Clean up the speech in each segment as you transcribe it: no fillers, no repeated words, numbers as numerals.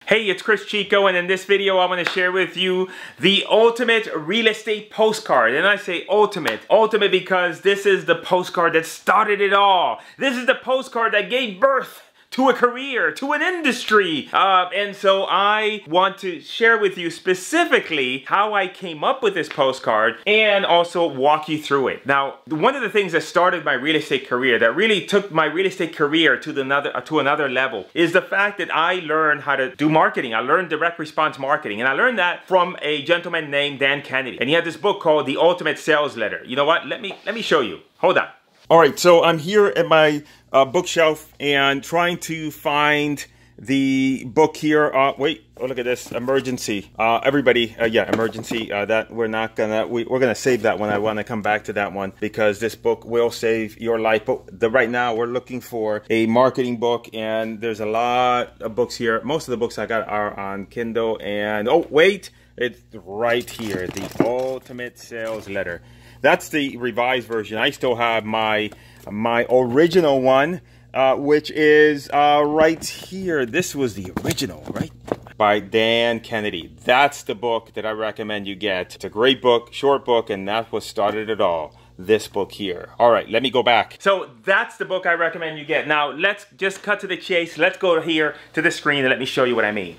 Hey, it's Chris Chico, and in this video I want to share with you the ultimate real estate postcard. And I say ultimate because this is the postcard that started it all. This is the postcard that gave birth to a career, to an industry. And so I want to share with you specifically how I came up with this postcard and also walk you through it. Now, one of the things that started my real estate career, that really took my real estate career to another level, is the fact that I learned how to do marketing. I learned direct response marketing, and I learned that from a gentleman named Dan Kennedy. And he had this book called The Ultimate Sales Letter. You know what? Let me show you. Hold on. All right, so I'm here at my bookshelf and trying to find the book here. Wait, oh, look at this, emergency. Everybody, emergency. That we're gonna save that one. I want to come back to that one because this book will save your life. But right now we're looking for a marketing book, and there's a lot of books here. Most of the books I got are on Kindle, and oh wait, it's right here, The Ultimate Sales Letter. That's the revised version. I still have my original one, which is right here. This was the original, right? By Dan Kennedy. That's the book that I recommend you get. It's a great book, short book, and that's what started it all. This book here. All right, let me go back. So that's the book I recommend you get. Now, let's just cut to the chase. Let's go here to the screen and let me show you what I mean.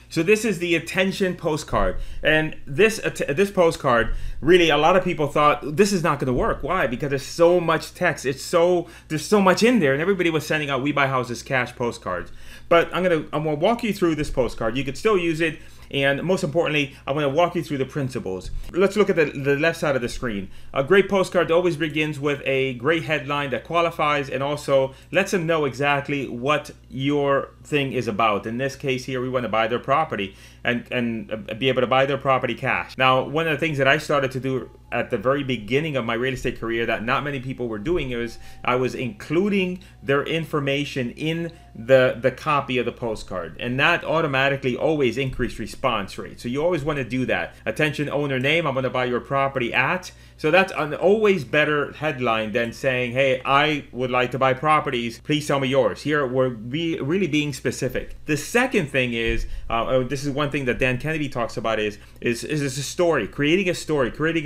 So this is the attention postcard, and this postcard, really a lot of people thought this is not going to work. Why? Because there's so much text. There's so much in there, and everybody was sending out We Buy Houses Cash postcards. But I'm gonna walk you through this postcard. You could still use it. And most importantly, I'm going to walk you through the principles. Let's look at the left side of the screen. A great postcard always begins with a great headline that qualifies and also lets them know exactly what your thing is about. In this case here, we want to buy their property and be able to buy their property cash. Now, one of the things that I started to do at the very beginning of my real estate career that not many people were doing is I was including their information in the copy of the postcard, and that automatically always increased response rate. So you always want to do that. Attention owner name, I'm going to buy your property at. So that's an always better headline than saying, hey, I would like to buy properties, please tell me yours. Here we're really being specific. The second thing is, this is one thing that Dan Kennedy talks about, is a story, creating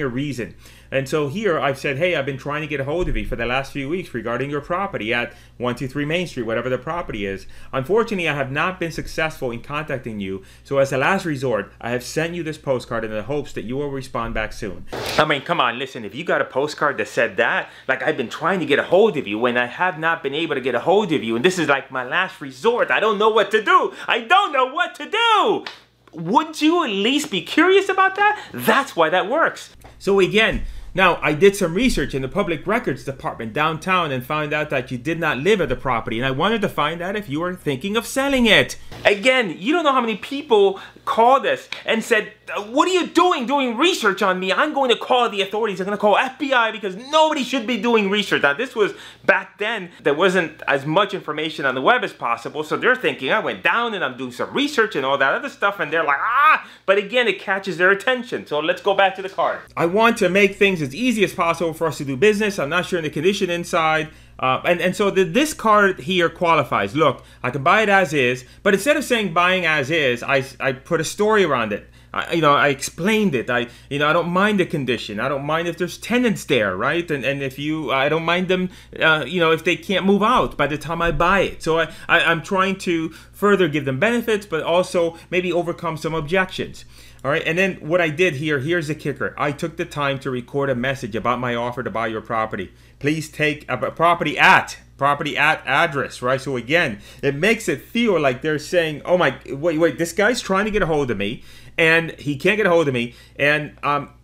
a reason. And so here I've said, hey, I've been trying to get a hold of you for the last few weeks regarding your property at 123 Main Street, whatever the property is. Unfortunately, I have not been successful in contacting you. So as a last resort, I have sent you this postcard in the hopes that you will respond back soon. I mean, come on, listen, if you got a postcard that said that, like I've been trying to get a hold of you when I have not been able to get a hold of you, and this is like my last resort, I don't know what to do. I don't know what to do. Would you at least be curious about that? That's why that works. So again, now, I did some research in the Public Records Department downtown and found out that you did not live at the property. And I wanted to find out if you were thinking of selling it. Again, you don't know how many people called us and said, what are you doing research on me? I'm going to call the authorities. I'm going to call FBI because nobody should be doing research. Now, this was back then. There wasn't as much information on the web as possible. So they're thinking, I went down and I'm doing some research and all that other stuff. And they're like, ah! But again, it catches their attention. So let's go back to the card. I want to make things as easy as possible for us to do business. I'm not sure in the condition inside. And so this card here qualifies. Look, I can buy it as is, but instead of saying buying as is, I put a story around it. I explained it. I don't mind the condition. I don't mind if there's tenants there, right? And I don't mind them, if they can't move out by the time I buy it. So I'm trying to further give them benefits, but also maybe overcome some objections. All right, and then what I did here's the kicker. I took the time to record a message about my offer to buy your property. Please take a property at address, right? So again, it makes it feel like they're saying, oh my, wait, this guy's trying to get a hold of me and he can't get a hold of me. And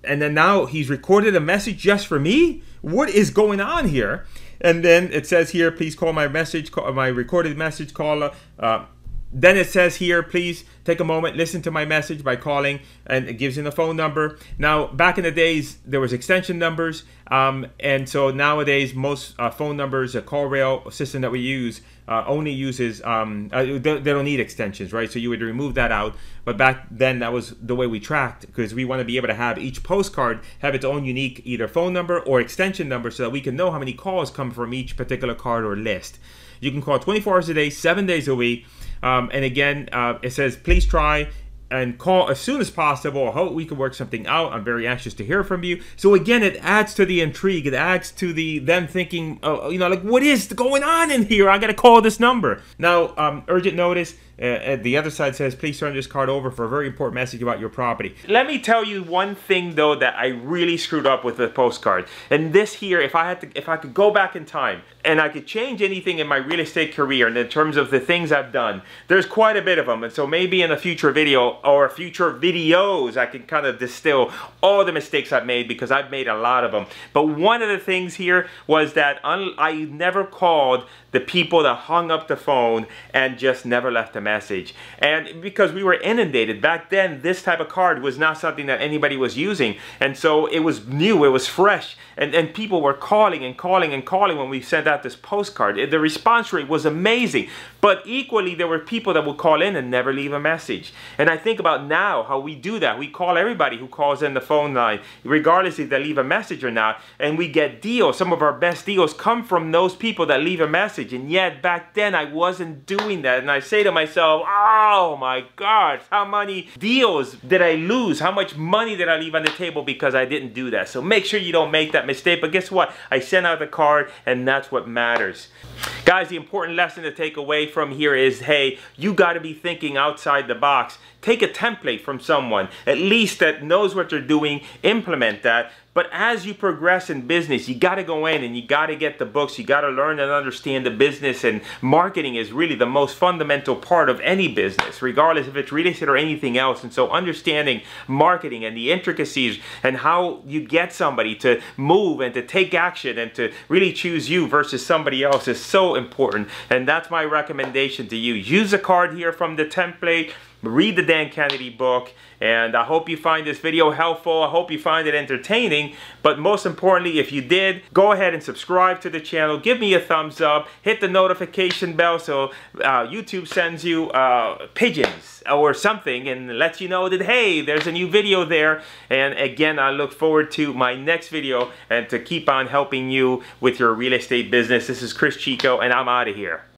then now he's recorded a message just for me? What is going on here? And then it says here, please call my recorded message caller. Then it says here, please take a moment, listen to my message by calling, and it gives you the phone number. Now, back in the days, there was extension numbers, and so nowadays, most phone numbers, a call rail system that we use, only uses, they don't need extensions, right? So you would remove that out. But back then, that was the way we tracked, because we want to be able to have each postcard have its own unique either phone number or extension number so that we can know how many calls come from each particular card or list. You can call 24 hours a day, 7 days a week. And again, it says, please try and call as soon as possible. I hope we can work something out. I'm very anxious to hear from you. So again, it adds to the intrigue. It adds to them thinking, you know, like, what is going on in here? I got to call this number. Now, urgent notice. The other side says, please turn this card over for a very important message about your property. Let me tell you one thing though that I really screwed up with the postcard. And this here, if I could go back in time and I could change anything in my real estate career and in terms of the things I've done, there's quite a bit of them. And so maybe in a future video or future videos, I can kind of distill all the mistakes I've made, because I've made a lot of them. But one of the things here was that I never called the people that hung up the phone and just never left a message. And because we were inundated back then, this type of card was not something that anybody was using, and so it was new, it was fresh, and people were calling and calling and calling when we sent out this postcard. The response rate was amazing, but equally there were people that would call in and never leave a message. And I think about now how we do that. We call everybody who calls in the phone line, regardless if they leave a message or not, and we get deals. Some of our best deals come from those people that leave a message. And yet back then I wasn't doing that, and I say to myself, oh my gosh, how many deals did I lose? How much money did I leave on the table because I didn't do that? So make sure you don't make that mistake. But guess what? I sent out the card, and that's what matters. Guys, the important lesson to take away from here is, hey, you got to be thinking outside the box. Take a template from someone, at least that knows what they're doing, implement that. But as you progress in business, you got to go in and you got to get the books. You got to learn and understand the business, and marketing is really the most fundamental part of any business, regardless if it's real estate or anything else. And so understanding marketing and the intricacies and how you get somebody to move and to take action and to really choose you versus somebody else is so important. And that's my recommendation to you. Use a card here from the template. Read the Dan Kennedy book, and I hope you find this video helpful. I hope you find it entertaining, but most importantly, if you did, go ahead and subscribe to the channel. Give me a thumbs up. Hit the notification bell so YouTube sends you pigeons or something and lets you know that, hey, there's a new video there. And again, I look forward to my next video and to keep on helping you with your real estate business. This is Chris Chico, and I'm out of here.